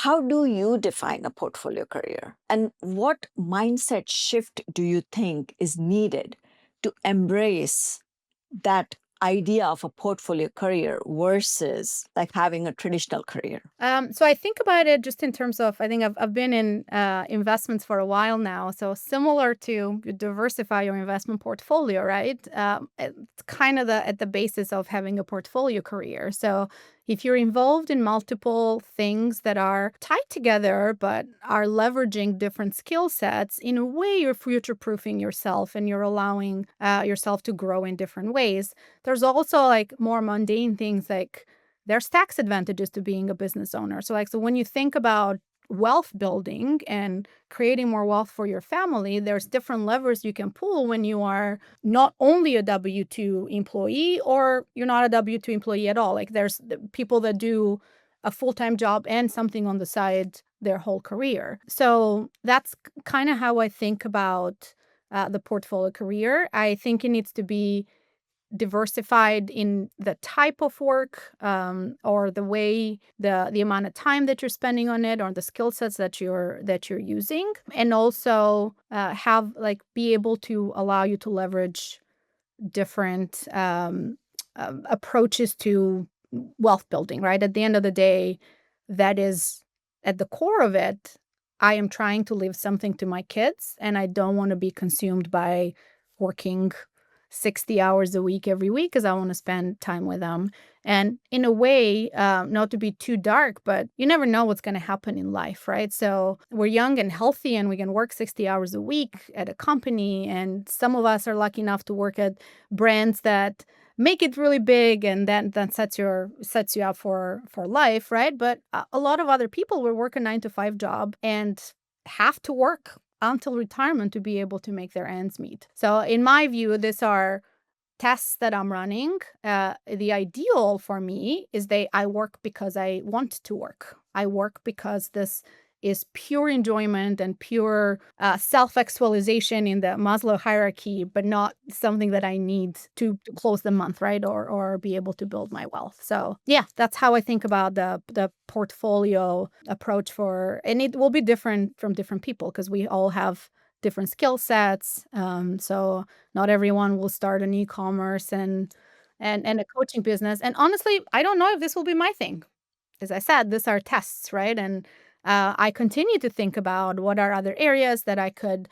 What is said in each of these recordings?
how do you define a portfolio career? And what mindset shift do you think is needed to embrace that idea of a portfolio career versus like having a traditional career? So I think about it just in terms of, I think I've been in investments for a while now. So similar to you diversify your investment portfolio, right? It's kind of at the basis of having a portfolio career. So if you're involved in multiple things that are tied together but are leveraging different skill sets, in a way you're future proofing yourself and you're allowing yourself to grow in different ways. There's also like more mundane things like there's tax advantages to being a business owner. So when you think about wealth building and creating more wealth for your family, there's different levers you can pull when you are not only a W-2 employee or you're not a W-2 employee at all. Like there's people that do a full-time job and something on the side their whole career. So that's kind of how I think about the portfolio career. I think it needs to be diversified in the type of work, or the way the amount of time that you're spending on it, or the skill sets that you're using, and also have like be able to allow you to leverage different approaches to wealth building. Right at the end of the day, that is at the core of it. I am trying to leave something to my kids, and I don't want to be consumed by working 60 hours a week every week because I want to spend time with them. And in a way, not to be too dark, but you never know what's going to happen in life, right? So we're young and healthy and we can work 60 hours a week at a company. And some of us are lucky enough to work at brands that make it really big, and then sets you up for life, right? But a lot of other people will work a 9 to 5 job and have to work until retirement to be able to make their ends meet. So in my view, these are tests that I'm running. The ideal for me is I work because I want to work. I work because this is pure enjoyment and pure self-actualization in the Maslow hierarchy, but not something that I need to close the month, right? Or be able to build my wealth. So yeah, that's how I think about the portfolio approach and it will be different from different people because we all have different skill sets. So not everyone will start an e-commerce and a coaching business. And honestly, I don't know if this will be my thing. As I said, these are tests, right? And I continue to think about what are other areas that I could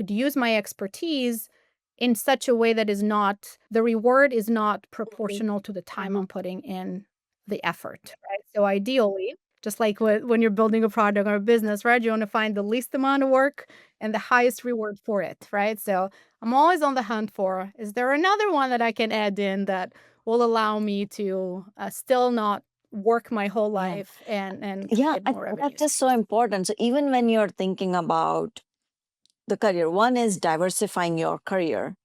use my expertise in such a way that the reward is not proportional to the time I'm putting in the effort, right? So ideally, just like when you're building a product or a business, right? You want to find the least amount of work and the highest reward for it, right? So I'm always on the hunt for, is there another one that I can add in that will allow me to still not work my whole Yeah. life and Yeah, get I more think that's revenues. just so important. So even when you're thinking about the career, one is diversifying your career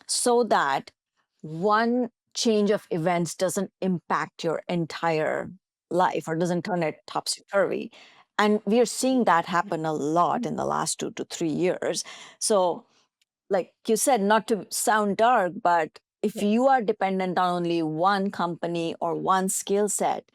so that one change of events doesn't impact your entire life or doesn't turn it topsy-turvy. And we are seeing that happen a lot in the last 2 to 3 years. So, like you said, not to sound dark, but if Yeah. you are dependent on only one company or one skill set,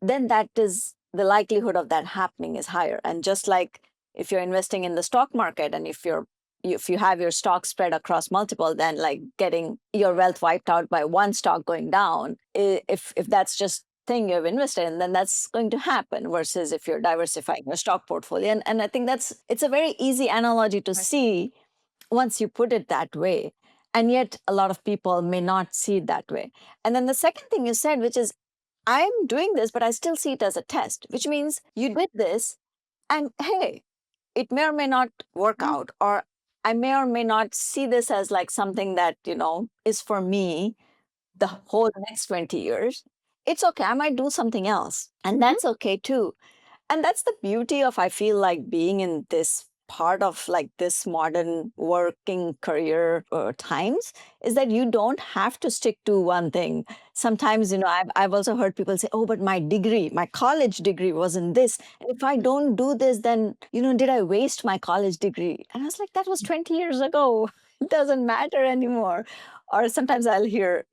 then that is the likelihood of that happening is higher. And just like if you're investing in the stock market and if you have your stock spread across multiple, then like getting your wealth wiped out by one stock going down, if that's just thing you've invested in, then that's going to happen versus if you're diversifying your stock portfolio. And I think it's a very easy analogy to Right. see once you put it that way. And yet a lot of people may not see it that way. And then the second thing you said, which is I'm doing this, but I still see it as a test, which means you did this and hey, it may or may not work Mm. out, or I may or may not see this as like something that, is for me the whole next 20 years. It's okay. I might do something else. And Mhm. that's okay too. And that's the beauty of, I feel like, being in this part of like this modern working career times is that you don't have to stick to one thing. Sometimes, I've also heard people say, oh, but my college degree was in this. And if I don't do this, then, did I waste my college degree? And I was like, that was 20 years ago. It doesn't matter anymore. Or sometimes I'll hear,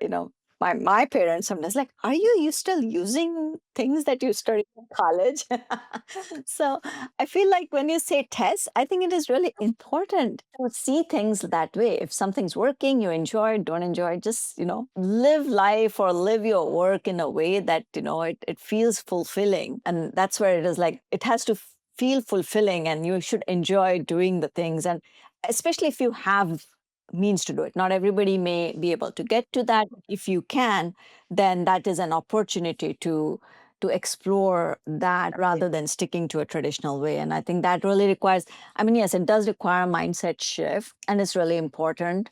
my parents sometimes like, are you still using things that you studied in college? So I feel like when you say test, I think it is really important to see things that way. If something's working, you enjoy it, don't enjoy it, just, live life or live your work in a way that, it feels fulfilling. And that's where it is like, it has to feel fulfilling and you should enjoy doing the things. And especially if you have means to do it. Not everybody may be able to get to that. If you can, then that is an opportunity to explore that rather than sticking to a traditional way. And I think that really requires, I mean, yes, it does require a mindset shift and it's really important.